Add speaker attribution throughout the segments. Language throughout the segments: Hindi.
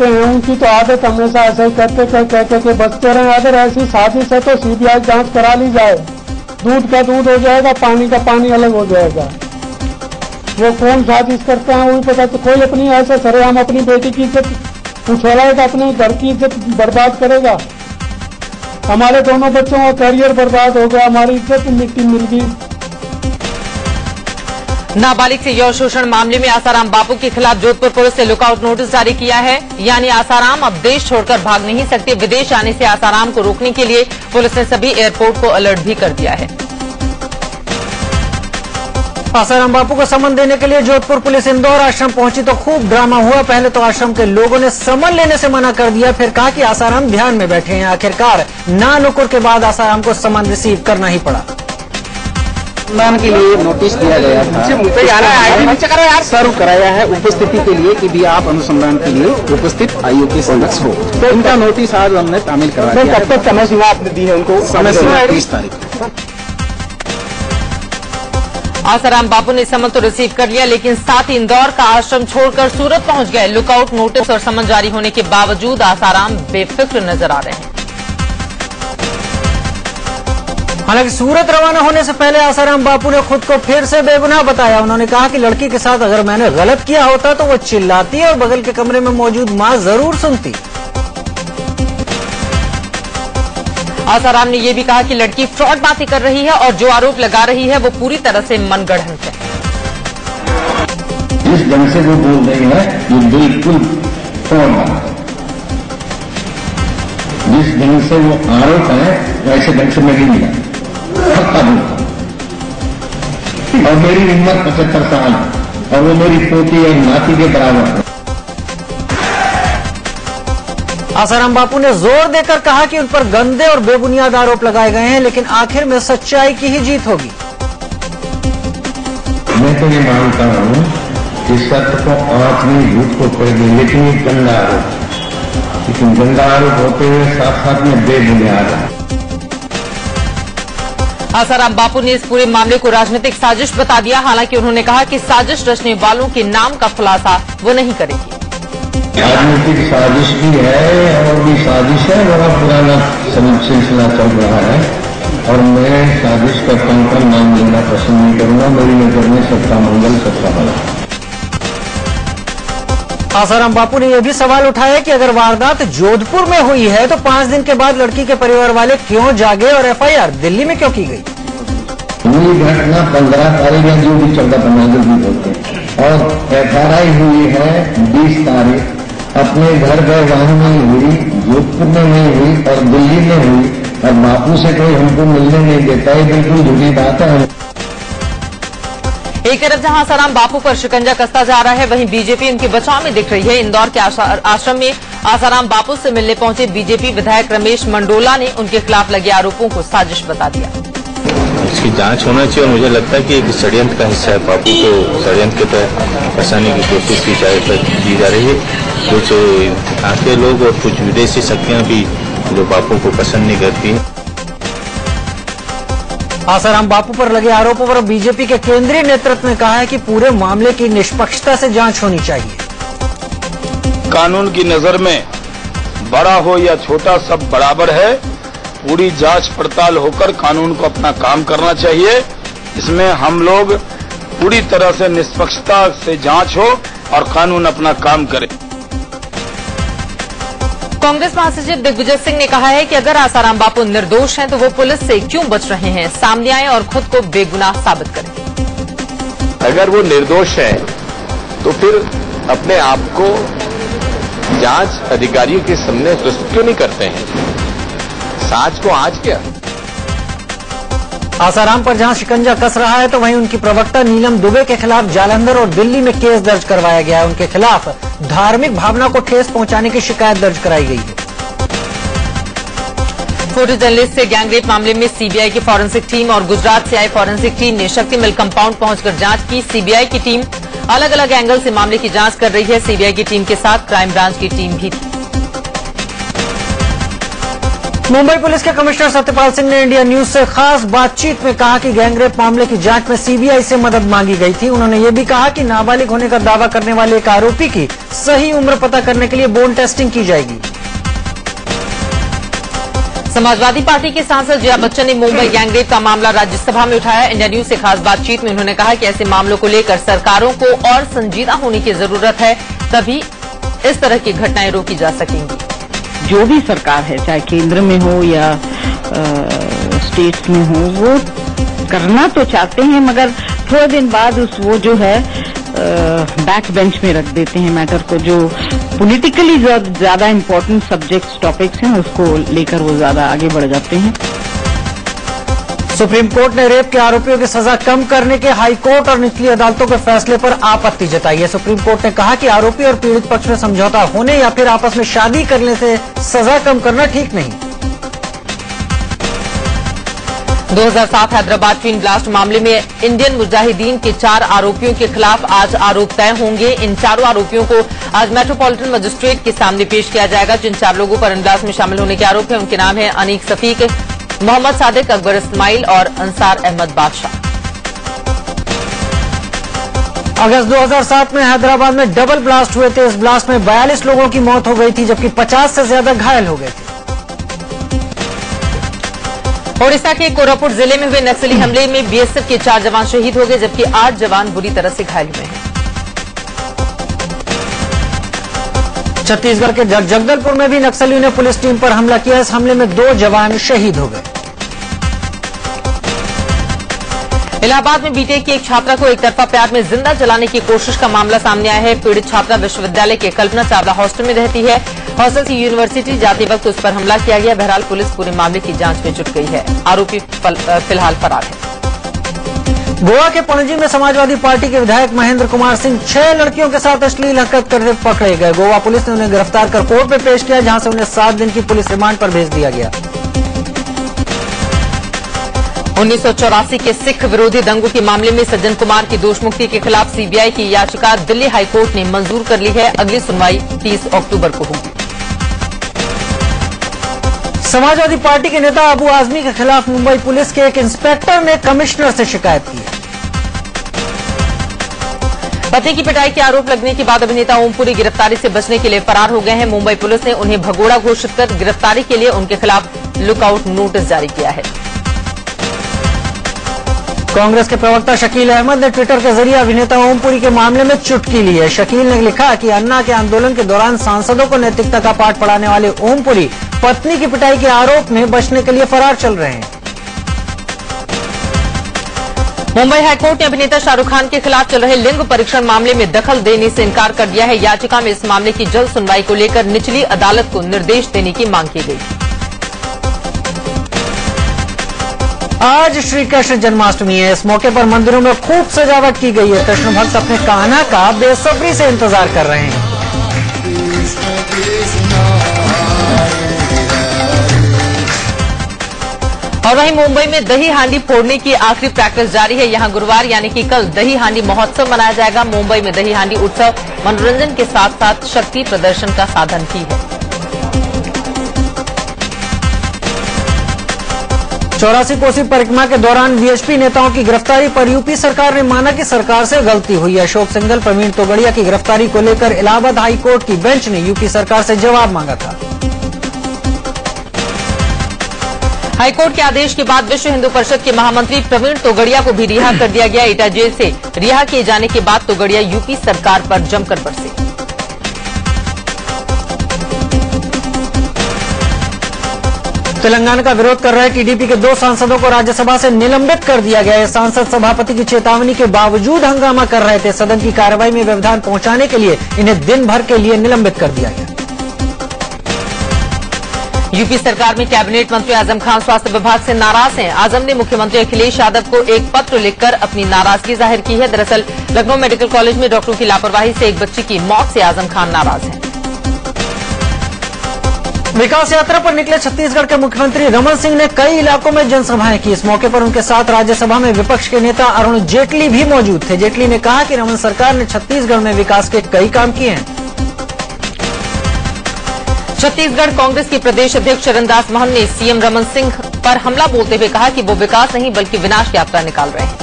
Speaker 1: उनकी तो आदत हमेशा ऐसे ही कहते कि बचते रहे। अगर ऐसी साजिश है तो सीबीआई जांच करा ली जाए। दूध का दूध हो जाएगा, पानी का पानी अलग हो जाएगा। वो कौन साजिश करते हैं वही पता। तो कोई अपनी ऐसे सरेआम अपनी बेटी की इज्जत उछालेगा, अपने घर की इज्जत बर्बाद करेगा। हमारे दोनों बच्चों का करियर बर्बाद हो गया, हमारी इज्जत मिट्टी मिल गई।
Speaker 2: नाबालिग से यौन शोषण मामले में आसाराम बापू के खिलाफ जोधपुर पुलिस ने लुकआउट नोटिस जारी किया है। यानी आसाराम अब देश छोड़कर भाग नहीं सकते। विदेश आने से आसाराम को रोकने के लिए पुलिस ने सभी एयरपोर्ट को अलर्ट भी कर दिया है।
Speaker 3: आसाराम बापू को समन देने के लिए जोधपुर पुलिस इंदौर आश्रम पहुंची तो खूब ड्रामा हुआ। पहले तो आश्रम के लोगों ने समन लेने से मना कर दिया, फिर कहा कि आसाराम ध्यान में बैठे हैं। आखिरकार नानुकुर के बाद आसाराम को समन रिसीव करना ही पड़ा।
Speaker 4: अनुसंधान के लिए नोटिस दिया गया था, सर्व कराया है उपस्थिति के लिए कि भी आप अनुसंधान के लिए उपस्थित आयोग के समक्ष हो। तो इनका नोटिस आज हमने तामील करा दिया। कब तक समय सीमा आपने दी है उनको? समय सीमा 30 तारीख।
Speaker 2: आसाराम बापू ने समन तो रिसीव कर लिया, लेकिन साथ ही इंदौर का आश्रम छोड़कर सूरत पहुंच गए। लुकआउट नोटिस और समन जारी होने के बावजूद आसाराम बेफिक्र नजर आ रहे हैं।
Speaker 3: हालांकि सूरत रवाना होने से पहले आसाराम बापू ने खुद को फिर से बेगुनाह बताया। उन्होंने कहा कि लड़की के साथ अगर मैंने गलत किया होता तो वो चिल्लाती और बगल के कमरे में मौजूद मां जरूर सुनती।
Speaker 2: आसाराम ने यह भी कहा कि लड़की फ्रॉड बातें कर रही है और जो आरोप लगा रही है वो पूरी तरह से मनगढ़ंत है।
Speaker 5: जिस ढंग से वो बोल रही है ये बिल्कुल फ्रॉड है। जिस ढंग से वो आरोप है वैसे ढंग से मैं नहीं मिला और मेरी उम्र 75 साल और वो मेरी पोती और नाती के बराबर है।
Speaker 3: आसाराम बापू ने जोर देकर कहा कि उन पर गंदे और बेबुनियाद आरोप लगाए गए हैं, लेकिन आखिर में सच्चाई की ही जीत होगी।
Speaker 5: मैं तो ये मानता हूं कि सत्य को आंच में झूठ को कर दे, लेकिन ये गंदा आरोप, लेकिन गंदा आरोप होते हुए साथ साथ में बेबुनियाद है।
Speaker 2: आसाराम बापू ने इस पूरे मामले को राजनीतिक साजिश बता दिया। हालांकि उन्होंने कहा कि साजिश रचने वालों के नाम का खुलासा वो नहीं करेंगे।
Speaker 5: राजनीतिक साजिश भी है और भी साजिश है, बड़ा पुराना सिलसिला चल रहा है और मैं साजिश का कौन नाम लेना पसंद नहीं करूंगा। मेरी नजर में सबका मंगल सबका भला।
Speaker 3: आसाराम बापू ने यह भी सवाल उठाया कि अगर वारदात जोधपुर में हुई है तो 5 दिन के बाद लड़की के परिवार वाले क्यों जागे और एफआईआर दिल्ली में क्यों की गई?
Speaker 5: ये घटना 15 तारीख या जो भी 14-15 दिन भी होते हैं और एफआईआर हुई है 20 तारीख। अपने घर गए वहां नहीं हुई, जोधपुर में नहीं हुई और दिल्ली में हुई और बापू से कोई हमको मिलने नहीं देता। ये बिल्कुल झूठी बात है।
Speaker 2: एक तरफ जहां आसाराम बापू पर शिकंजा कसता जा रहा है, वहीं बीजेपी उनके बचाव में दिख रही है। इंदौर के आश्रम में आसाराम बापू से मिलने पहुंचे बीजेपी विधायक रमेश मंडोला ने उनके खिलाफ लगे आरोपों को साजिश बता दिया।
Speaker 6: इसकी जांच होना चाहिए और मुझे लगता है कि एक षड्यंत्र का हिस्सा है। बापू को षड्यंत्र के तहत फंसाने की कोशिश की जा रही है। कुछ यहाँ के लोग और कुछ विदेशी शक्तियां भी जो बापू को पसंद नहीं करती है।
Speaker 3: आसाराम बापू पर लगे आरोपों पर बीजेपी के केंद्रीय नेतृत्व ने कहा है कि पूरे मामले की निष्पक्षता से जांच होनी चाहिए।
Speaker 7: कानून की नजर में बड़ा हो या छोटा सब बराबर है। पूरी जांच पड़ताल होकर कानून को अपना काम करना चाहिए। इसमें हम लोग पूरी तरह से निष्पक्षता से जांच हो और कानून अपना काम करे।
Speaker 2: कांग्रेस महासचिव दिग्विजय सिंह ने कहा है कि अगर आसाराम बापू निर्दोष हैं तो वो पुलिस से क्यों बच रहे हैं, सामने आए और खुद को बेगुनाह साबित करें।
Speaker 6: अगर वो निर्दोष है तो फिर अपने आप को जांच अधिकारियों के सामने प्रस्तुत क्यों नहीं करते हैं? साज को आज क्या?
Speaker 3: आसाराम पर जहां शिकंजा कस रहा है तो वहीं उनकी प्रवक्ता नीलम दुबे के खिलाफ जालंधर और दिल्ली में केस दर्ज करवाया गया है। उनके खिलाफ धार्मिक भावना को ठेस पहुंचाने की शिकायत दर्ज कराई गई है।
Speaker 2: फोटो जर्नलिस्ट से गैंगरेप मामले में सीबीआई की फॉरेंसिक टीम और गुजरात से आई फॉरेंसिक टीम ने शक्ति मिल कंपाउंड पहुंचकर जांच की। सीबीआई की टीम अलग अलग एंगल से मामले की जांच कर रही है। सीबीआई की टीम के साथ क्राइम ब्रांच की टीम भी थी।
Speaker 3: मुंबई पुलिस के कमिश्नर सत्यपाल सिंह ने इंडिया न्यूज से खास बातचीत में कहा कि गैंगरेप मामले की जांच में सीबीआई से मदद मांगी गई थी। उन्होंने ये भी कहा कि नाबालिग होने का दावा करने वाले एक आरोपी की सही उम्र पता करने के लिए बोन टेस्टिंग की जाएगी।
Speaker 2: समाजवादी पार्टी के सांसद जया बच्चन ने मुंबई गैंगरेप का मामला राज्यसभा में उठाया। इंडिया न्यूज से खास बातचीत में उन्होंने कहा कि ऐसे मामलों को लेकर सरकारों को और संजीदा होने की जरूरत है, तभी इस तरह की घटनाएं रोकी जा सकेंगी।
Speaker 8: जो भी सरकार है, चाहे केंद्र में हो या स्टेट्स में हो, वो करना तो चाहते हैं मगर थोड़े दिन बाद वो जो है बैक बेंच में रख देते हैं मैटर को। जो पॉलिटिकली ज्यादा इम्पोर्टेंट सब्जेक्ट्स, टॉपिक्स हैं, उसको लेकर वो ज्यादा आगे बढ़ जाते हैं।
Speaker 3: सुप्रीम कोर्ट ने रेप के आरोपियों की सजा कम करने के हाई कोर्ट और निचली अदालतों के फैसले पर आपत्ति जताई है। सुप्रीम कोर्ट ने कहा कि आरोपी और पीड़ित पक्ष में समझौता होने या फिर आपस में शादी करने से सजा कम करना ठीक नहीं।
Speaker 2: 2007 हैदराबाद ट्विन ब्लास्ट मामले में इंडियन मुजाहिदीन के 4 आरोपियों के खिलाफ आज आरोप तय होंगे। इन चारों आरोपियों को आज मेट्रोपॉलिटन मजिस्ट्रेट के सामने पेश किया जाएगा। जिन 4 लोगों पर इन ब्लास्ट में शामिल होने के आरोप है, उनके नाम है अनीक सफीक, मोहम्मद सादिक, अकबर इस्माइल और अंसार अहमद बादशाह।
Speaker 3: अगस्त 2007 में हैदराबाद में डबल ब्लास्ट हुए थे। इस ब्लास्ट में 42 लोगों की मौत हो गई थी, जबकि 50 से ज्यादा घायल हो गए थे।
Speaker 2: ओडिशा के कोरापुट जिले में हुए नक्सली हमले में बीएसएफ के 4 जवान शहीद हो गए, जबकि 8 जवान बुरी तरह से घायल हुए हैं।
Speaker 3: छत्तीसगढ़ के जगदलपुर में भी नक्सलियों ने पुलिस टीम पर हमला किया। इस हमले में 2 जवान शहीद हो गए।
Speaker 2: इलाहाबाद में बीटेक की एक छात्रा को एक तरफा प्यार में जिंदा जलाने की कोशिश का मामला सामने आया है। पीड़ित छात्रा विश्वविद्यालय के कल्पना चावला हॉस्टल में रहती है। हॉस्टल से यूनिवर्सिटी जाते वक्त उस पर हमला किया गया। बहरहाल पुलिस पूरे मामले की जांच में जुट गई है। आरोपी फिलहाल फरार है।
Speaker 3: गोवा के पणजी में समाजवादी पार्टी के विधायक महेंद्र कुमार सिंह 6 लड़कियों के साथ अश्लील हरकत करते पकड़े गए। गोवा पुलिस ने उन्हें गिरफ्तार कर कोर्ट में पेश किया, जहां से उन्हें 7 दिन की पुलिस रिमांड पर भेज दिया गया।
Speaker 2: 1984 के सिख विरोधी दंगों के मामले में सज्जन कुमार की दोषमुक्ति के खिलाफ सीबीआई की याचिका दिल्ली हाईकोर्ट ने मंजूर कर ली है। अगली सुनवाई 30 अक्टूबर को होगी।
Speaker 3: समाजवादी पार्टी के नेता अबू आजमी के खिलाफ मुंबई पुलिस के एक इंस्पेक्टर ने कमिश्नर से शिकायत की है।
Speaker 2: पति की पिटाई के आरोप लगने के बाद अभिनेता ओमपुरी गिरफ्तारी से बचने के लिए फरार हो गए हैं। मुंबई पुलिस ने उन्हें भगोड़ा घोषित कर गिरफ्तारी के लिए उनके खिलाफ लुकआउट नोटिस जारी किया है।
Speaker 3: कांग्रेस के प्रवक्ता शकील अहमद ने ट्विटर के जरिए अभिनेता ओमपुरी के मामले में चुटकी ली है। शकील ने लिखा कि अन्ना के आंदोलन के दौरान सांसदों को नैतिकता का पाठ पढ़ाने वाले ओमपुरी पत्नी की पिटाई के आरोप में बचने के लिए फरार चल रहे हैं।
Speaker 2: मुंबई हाईकोर्ट ने अभिनेता शाहरुख खान के खिलाफ चल रहे लिंग परीक्षण मामले में दखल देने से इनकार कर दिया है। याचिका में इस मामले की जल्द सुनवाई को लेकर निचली अदालत को निर्देश देने की मांग की गई।
Speaker 3: आज श्री कृष्ण जन्माष्टमी है। इस मौके पर मंदिरों में खूब सजावट की गई है। कृष्ण भक्त अपने कान्हा का बेसब्री से इंतजार कर रहे हैं।
Speaker 2: और वहीं मुंबई में दही हांडी फोड़ने की आखिरी प्रैक्टिस जारी है। यहां गुरुवार यानी कि कल दही हांडी महोत्सव मनाया जाएगा। मुंबई में दही हांडी उत्सव मनोरंजन के साथ साथ शक्ति प्रदर्शन का साधन भी है।
Speaker 3: 84 कोसी परिक्रमा के दौरान वीएचपी नेताओं की गिरफ्तारी पर यूपी सरकार ने माना कि सरकार से गलती हुई है। अशोक सिंघल, प्रवीण तोगड़िया की गिरफ्तारी को लेकर इलाहाबाद हाई कोर्ट की बेंच ने यूपी सरकार से जवाब मांगा था।
Speaker 2: हाईकोर्ट के आदेश के बाद विश्व हिंदू परिषद के महामंत्री प्रवीण तोगड़िया को भी रिहा कर दिया गया। एटा जेल से रिहा किए जाने के बाद तोगड़िया यूपी सरकार पर जमकर बरसे।
Speaker 3: तेलंगाना का विरोध कर रहे टीडीपी के 2 सांसदों को राज्यसभा से निलंबित कर दिया गया है। सांसद सभापति की चेतावनी के बावजूद हंगामा कर रहे थे। सदन की कार्रवाई में व्यवधान पहुंचाने के लिए इन्हें दिन भर के लिए निलंबित कर दिया गया।
Speaker 2: यूपी सरकार में कैबिनेट मंत्री आजम खान स्वास्थ्य विभाग से नाराज हैं। आजम ने मुख्यमंत्री अखिलेश यादव को एक पत्र लिखकर अपनी नाराजगी जाहिर की है। दरअसल लखनऊ मेडिकल कॉलेज में डॉक्टरों की लापरवाही से एक बच्ची की मौत से आजम खान नाराज हैं।
Speaker 3: विकास यात्रा पर निकले छत्तीसगढ़ के मुख्यमंत्री रमन सिंह ने कई इलाकों में जनसभाएं की। इस मौके पर उनके साथ राज्यसभा में विपक्ष के नेता अरुण जेटली भी मौजूद थे। जेटली ने कहा कि रमन सरकार ने छत्तीसगढ़ में विकास के कई काम किए हैं।
Speaker 2: छत्तीसगढ़ कांग्रेस के प्रदेश अध्यक्ष चरणदास महंत ने सीएम रमन सिंह पर हमला बोलते हुए कहा कि वो विकास नहीं बल्कि विनाश यात्रा निकाल रहे हैं।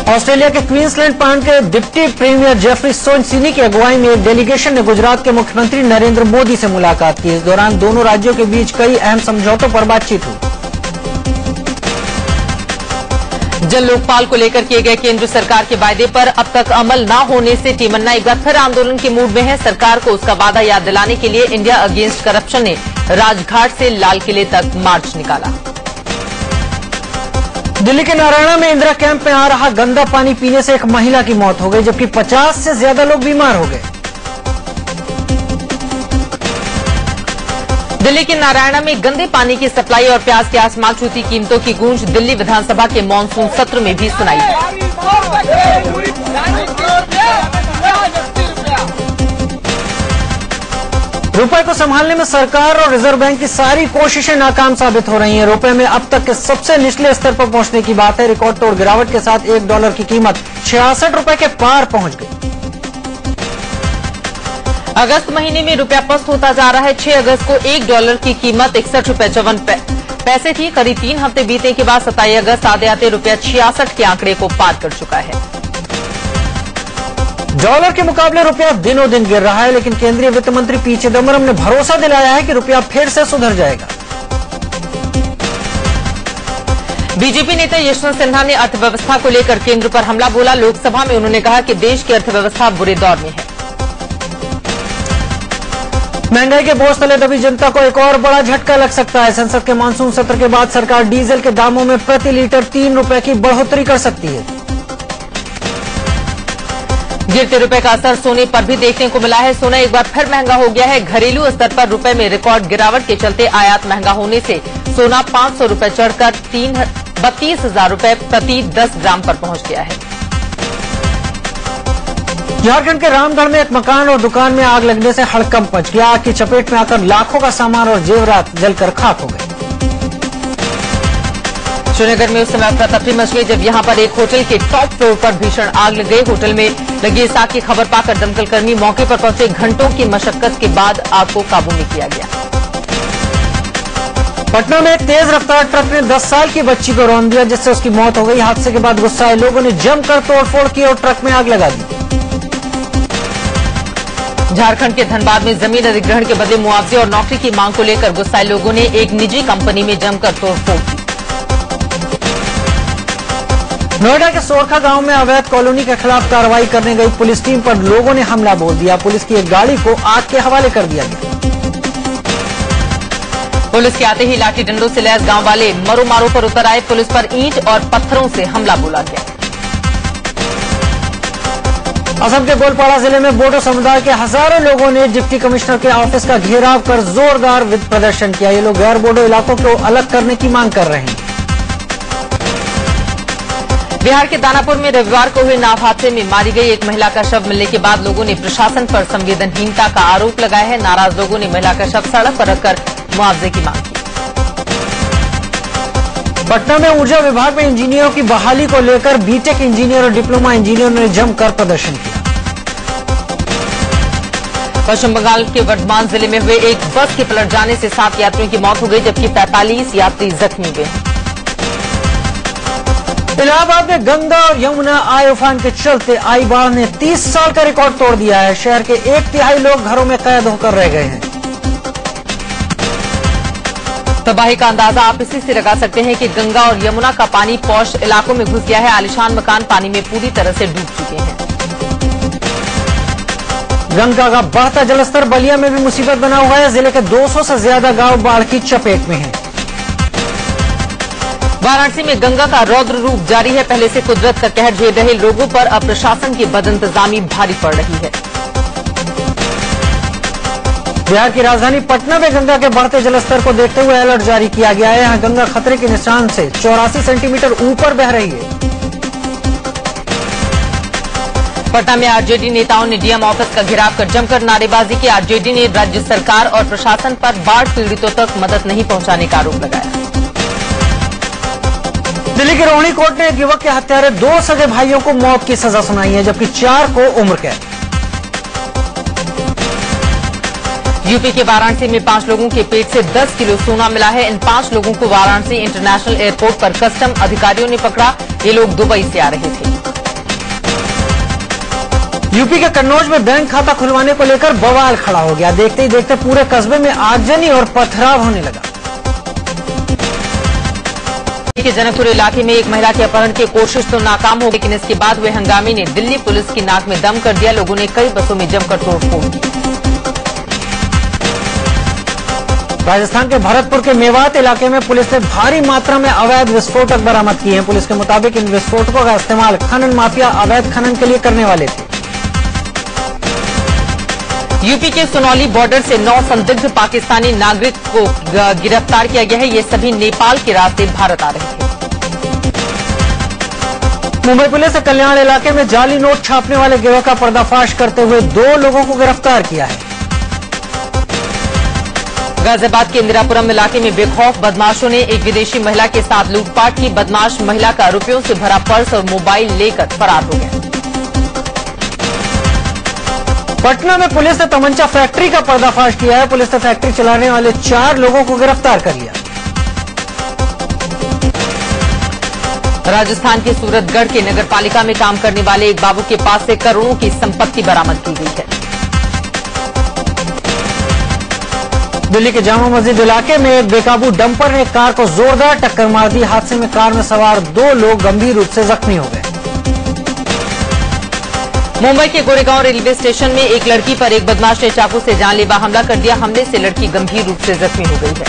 Speaker 3: ऑस्ट्रेलिया के क्वींसलैंड प्रांत के डिप्टी प्रीमियर जेफरी सोनसिनी की अगुवाई में एक डेलीगेशन ने गुजरात के मुख्यमंत्री नरेंद्र मोदी से मुलाकात की। इस दौरान दोनों राज्यों के बीच कई अहम समझौतों पर बातचीत हुई।
Speaker 2: जल लोकपाल को लेकर किए गए केंद्र सरकार के वायदे पर अब तक अमल न होने से टीमन्ना एक बार फिर आंदोलन के मूड में है। सरकार को उसका वादा याद दिलाने के लिए इंडिया अगेंस्ट करप्शन ने राजघाट से लाल किले तक मार्च निकाला।
Speaker 3: दिल्ली के नारायणा में इंदिरा कैंप में आ रहा गंदा पानी पीने से एक महिला की मौत हो गई, जबकि 50 से ज्यादा लोग बीमार हो गए।
Speaker 2: दिल्ली के नारायणा में गंदे पानी की सप्लाई और प्याज के आसमान छूती कीमतों की गूंज दिल्ली विधानसभा के मानसून सत्र में भी सुनाई दी।
Speaker 3: रुपए को संभालने में सरकार और रिजर्व बैंक की सारी कोशिशें नाकाम साबित हो रही हैं। रुपए में अब तक के सबसे निचले स्तर पर पहुंचने की बात है। रिकॉर्ड तोड़ गिरावट के साथ $1 की कीमत 66 रुपए के पार पहुंच गई।
Speaker 2: अगस्त महीने में रुपया पस्त होता जा रहा है। 6 अगस्त को $1 की कीमत 61 रुपए 54 पैसे थी। करीब 3 हफ्ते बीतने के बाद 27 अगस्त आते आते रुपया 66 के आंकड़े को पार कर चुका है।
Speaker 3: डॉलर के मुकाबले रुपया दिनों दिन गिर रहा है, लेकिन केंद्रीय वित्त मंत्री पी चिदम्बरम ने भरोसा दिलाया है कि रुपया फिर से सुधर जाएगा।
Speaker 2: बीजेपी नेता यशवंत सिन्हा ने अर्थव्यवस्था को लेकर केंद्र पर हमला बोला। लोकसभा में उन्होंने कहा कि देश की अर्थव्यवस्था बुरे दौर में है।
Speaker 3: महंगाई के बोझ तले दबी जनता को एक और बड़ा झटका लग सकता है। संसद के मानसून सत्र के बाद सरकार डीजल के दामों में प्रति लीटर 3 रुपए की बढ़ोतरी कर सकती है।
Speaker 2: गिरते रुपए का असर सोने पर भी देखने को मिला है। सोना एक बार फिर महंगा हो गया है। घरेलू स्तर पर रुपए में रिकॉर्ड गिरावट के चलते आयात महंगा होने से सोना 500 रुपए चढ़कर 32,000 रुपए प्रति 10 ग्राम पर पहुंच गया है।
Speaker 3: झारखंड के रामगढ़ में एक मकान और दुकान में आग लगने से हड़कंप मच गया। आग की चपेट में आकर लाखों का सामान और जेवरात जलकर खाक हो गए।
Speaker 2: श्रीनगर में उस समय अफरा-तफरी मच गई जब यहां पर एक होटल के टॉप फ्लोर पर भीषण आग लग गई। होटल में लगी इस आग की खबर पाकर दमकल कर्मी मौके पर पहुंचे। घंटों की मशक्कत के बाद आग को काबू में किया गया।
Speaker 3: पटना में एक तेज रफ्तार ट्रक ने 10 साल की बच्ची को रौंद दिया, जिससे उसकी मौत हो गई। हादसे के बाद गुस्साए लोगों ने जमकर तोड़फोड़ की और ट्रक में आग लगा दी।
Speaker 2: झारखंड के धनबाद में जमीन अधिग्रहण के बदले मुआवजे और नौकरी की मांग को लेकर गुस्साए लोगों ने एक निजी कंपनी में जमकर तोड़फोड़ की।
Speaker 3: नोएडा के सोरखा गांव में अवैध कॉलोनी के खिलाफ कार्रवाई करने गई पुलिस टीम पर लोगों ने हमला बोल दिया। पुलिस की एक गाड़ी को आग के हवाले कर दिया गया।
Speaker 2: पुलिस के आते ही लाठी डंडों से लैस गांव वाले मरो मारो पर उतर आए। पुलिस पर ईंट और पत्थरों से हमला बोला गया।
Speaker 3: असम के गोलपाड़ा जिले में बोडो समुदाय के हजारों लोगों ने डिप्टी कमिश्नर के ऑफिस का घेराव कर जोरदार विरोध प्रदर्शन किया। ये लोग गैर बोडो इलाकों को अलग करने की मांग कर रहे हैं।
Speaker 2: बिहार के दानापुर में रविवार को हुए नाव हादसे में मारी गई एक महिला का शव मिलने के बाद लोगों ने प्रशासन पर संवेदनहीनता का आरोप लगाया है। नाराज लोगों ने महिला का शव सड़क पर रखकर मुआवजे की मांग की।
Speaker 3: पटना में ऊर्जा विभाग में इंजीनियरों की बहाली को लेकर बीटेक इंजीनियर और डिप्लोमा इंजीनियरों ने जमकर प्रदर्शन किया।
Speaker 2: पश्चिम बंगाल के वर्धमान जिले में हुए एक बस के पलट जाने से 7 यात्रियों की मौत हो गई, जबकि 45 यात्री जख्मी हुए हैं।
Speaker 3: इलाहाबाद में गंगा और यमुना आए उफान के चलते आई बाढ़ ने 30 साल का रिकॉर्ड तोड़ दिया है। शहर के 1/3 लोग घरों में कैद होकर रह गए हैं।
Speaker 2: तबाही का अंदाजा आप इसी से लगा सकते हैं कि गंगा और यमुना का पानी पौष इलाकों में घुस गया है। आलीशान मकान पानी में पूरी तरह से डूब चुके हैं।
Speaker 3: गंगा का बढ़ता जलस्तर बलिया में भी मुसीबत बना हुआ है। जिले के 200 से ज्यादा गांव बाढ़ की चपेट में हैं।
Speaker 2: वाराणसी में गंगा का रौद्र रूप जारी है। पहले से कुदरत का कहर झेल रहे लोगों पर अब प्रशासन की बदइंतजामी भारी पड़ रही है।
Speaker 3: बिहार की राजधानी पटना में गंगा के बढ़ते जलस्तर को देखते हुए अलर्ट जारी किया गया है। यहां गंगा खतरे के निशान से 84 सेंटीमीटर ऊपर बह रही है।
Speaker 2: पटना में आरजेडी नेताओं ने डीएम ऑफिस का घेराव कर जमकर नारेबाजी की। आरजेडी ने राज्य सरकार और प्रशासन पर बाढ़ पीड़ितों तक मदद नहीं पहुंचाने का आरोप लगाया।
Speaker 3: दिल्ली की रोहिणी कोर्ट ने एक युवक के हत्यारे 2 सगे भाइयों को मौत की सजा सुनाई है, जबकि 4 को उम्र कैद।
Speaker 2: यूपी के वाराणसी में 5 लोगों के पेट से 10 किलो सोना मिला है। इन 5 लोगों को वाराणसी इंटरनेशनल एयरपोर्ट पर कस्टम अधिकारियों ने पकड़ा। ये लोग दुबई से आ रहे थे।
Speaker 3: यूपी के कन्नौज में बैंक खाता खुलवाने को लेकर बवाल खड़ा हो गया। देखते ही देखते पूरे कस्बे में आगजनी और पथराव होने लगा।
Speaker 2: के जनकपुर इलाके में एक महिला के अपहरण की कोशिश तो नाकाम हो गई, लेकिन इसके बाद हुए हंगामे ने दिल्ली पुलिस की नाक में दम कर दिया। लोगों ने कई बसों में जमकर तोड़फोड़ की।
Speaker 3: राजस्थान के भरतपुर के मेवात इलाके में पुलिस ने भारी मात्रा में अवैध विस्फोटक बरामद किए हैं। पुलिस के मुताबिक इन विस्फोटकों का इस्तेमाल खनन माफिया अवैध खनन के लिए करने वाले थे।
Speaker 2: यूपी के सुनौली बॉर्डर से 9 संदिग्ध पाकिस्तानी नागरिक को गिरफ्तार किया गया है। ये सभी नेपाल के रास्ते भारत आ रहे थे।
Speaker 3: मुंबई पुलिस ने कल्याण इलाके में जाली नोट छापने वाले गिरोह का पर्दाफाश करते हुए 2 लोगों को गिरफ्तार किया है।
Speaker 2: गाजियाबाद के इंदिरापुरम इलाके में बेखौफ बदमाशों ने एक विदेशी महिला के साथ लूटपाट की। बदमाश महिला का रुपयों से भरा पर्स और मोबाइल लेकर फरार हो गए।
Speaker 3: पटना में पुलिस ने तमंचा फैक्ट्री का पर्दाफाश किया है। पुलिस ने फैक्ट्री चलाने वाले 4 लोगों को गिरफ्तार कर लिया।
Speaker 2: राजस्थान के सूरतगढ़ के नगरपालिका में काम करने वाले एक बाबू के पास से करोड़ों की संपत्ति बरामद की गई है।
Speaker 3: दिल्ली के जामा मस्जिद इलाके में एक बेकाबू डंपर ने एक कार को जोरदार टक्कर मार दी। हादसे में कार में सवार 2 लोग गंभीर रूप से जख्मी हो गए।
Speaker 2: मुंबई के गोरेगांव रेलवे स्टेशन में एक लड़की पर एक बदमाश ने चाकू से जानलेवा हमला कर दिया। हमले से लड़की गंभीर रूप से जख्मी हो गई है।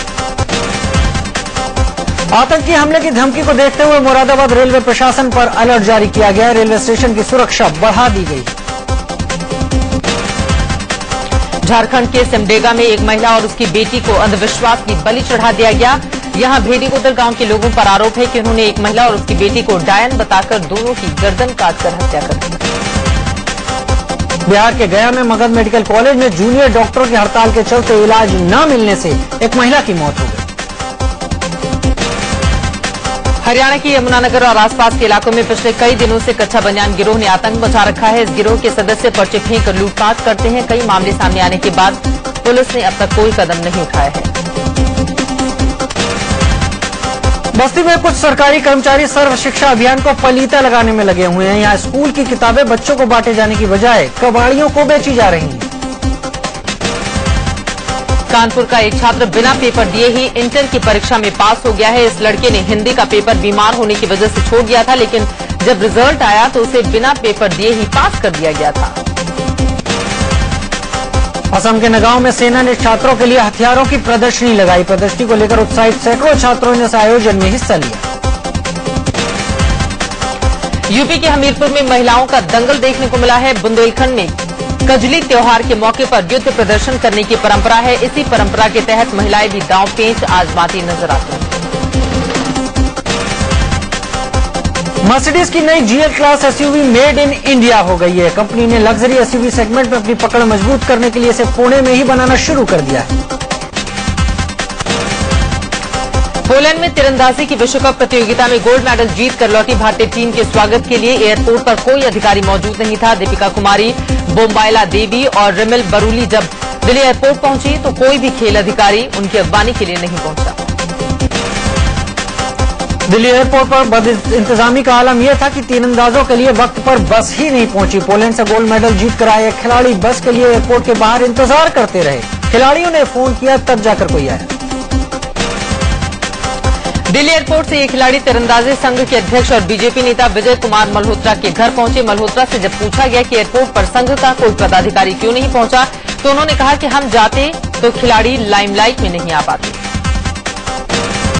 Speaker 3: आतंकी हमले की धमकी को देखते हुए मुरादाबाद रेलवे प्रशासन पर अलर्ट जारी किया गया। रेलवे स्टेशन की सुरक्षा बढ़ा दी गई।
Speaker 2: झारखंड के सिमडेगा में एक महिला और उसकी बेटी को अंधविश्वास की बलि चढ़ा दिया गया। यहां भेड़ीगोदर गांव के लोगों पर आरोप है कि उन्होंने एक महिला और उसकी बेटी को डायन बताकर दोनों की गर्दन काटकर हत्या कर दी।
Speaker 3: बिहार के गया में मगध मेडिकल कॉलेज में जूनियर डॉक्टरों की हड़ताल के चलते इलाज न मिलने से एक महिला की मौत हो गई।
Speaker 2: हरियाणा के यमुनानगर और आसपास के इलाकों में पिछले कई दिनों से कच्चा बनियान गिरोह ने आतंक मचा रखा है। इस गिरोह के सदस्य पर्चे फेंक कर लूटपाट करते हैं। कई मामले सामने आने के बाद पुलिस ने अब तक कोई कदम नहीं उठाया है।
Speaker 3: बस्ती में कुछ सरकारी कर्मचारी सर्व शिक्षा अभियान को पलीता लगाने में लगे हुए हैं। यहाँ स्कूल की किताबें बच्चों को बांटे जाने की बजाय कबाड़ियों को बेची जा रही हैं।
Speaker 2: कानपुर का एक छात्र बिना पेपर दिए ही इंटर की परीक्षा में पास हो गया है। इस लड़के ने हिंदी का पेपर बीमार होने की वजह से छोड़ दिया था, लेकिन जब रिजल्ट आया तो उसे बिना पेपर दिए ही पास कर दिया गया था।
Speaker 3: असम के नगांव में सेना ने छात्रों के लिए हथियारों की प्रदर्शनी लगाई। प्रदर्शनी को लेकर उत्साहित सैकड़ों छात्रों ने इस आयोजन में हिस्सा लिया।
Speaker 2: यूपी के हमीरपुर में महिलाओं का दंगल देखने को मिला है। बुंदेलखंड में कजली त्योहार के मौके पर युद्ध प्रदर्शन करने की परंपरा है। इसी परंपरा के तहत महिलाएं भी दांव पेंच आजमाती नजर आती हैं।
Speaker 3: मर्सिडीज की नई GL class SUV made in India हो गई है। कंपनी ने लग्जरी SUV सेगमेंट में अपनी पकड़ मजबूत करने के लिए इसे पुणे में ही बनाना शुरू कर दिया है।
Speaker 2: पोलैंड में तीरंदाजी की विश्व कप प्रतियोगिता में गोल्ड मेडल जीत कर लौटी भारतीय टीम के स्वागत के लिए एयरपोर्ट पर कोई अधिकारी मौजूद नहीं था। दीपिका कुमारी, बोम्बाइला देवी और रिमिल बरूली जब दिल्ली एयरपोर्ट पहुंची तो कोई भी खेल अधिकारी उनकी अगवानी के लिए नहीं पहुंचा।
Speaker 3: दिल्ली एयरपोर्ट पर बद इंतजामी का आलम यह था कि तीरंदाजों के लिए वक्त पर बस ही नहीं पहुंची। पोलैंड से गोल्ड मेडल जीत कर आए खिलाड़ी बस के लिए एयरपोर्ट के बाहर इंतजार करते रहे। खिलाड़ियों ने फोन किया तब जाकर कोई आया।
Speaker 2: दिल्ली एयरपोर्ट से ये खिलाड़ी तीरंदाजी संघ के अध्यक्ष और बीजेपी नेता विजय कुमार मल्होत्रा के घर पहुंचे। मल्होत्रा से जब पूछा गया कि एयरपोर्ट पर संघ का कोई पदाधिकारी क्यों नहीं पहुंचा, तो उन्होंने कहा कि हम जाते तो खिलाड़ी लाइमलाइट में नहीं आ पाते।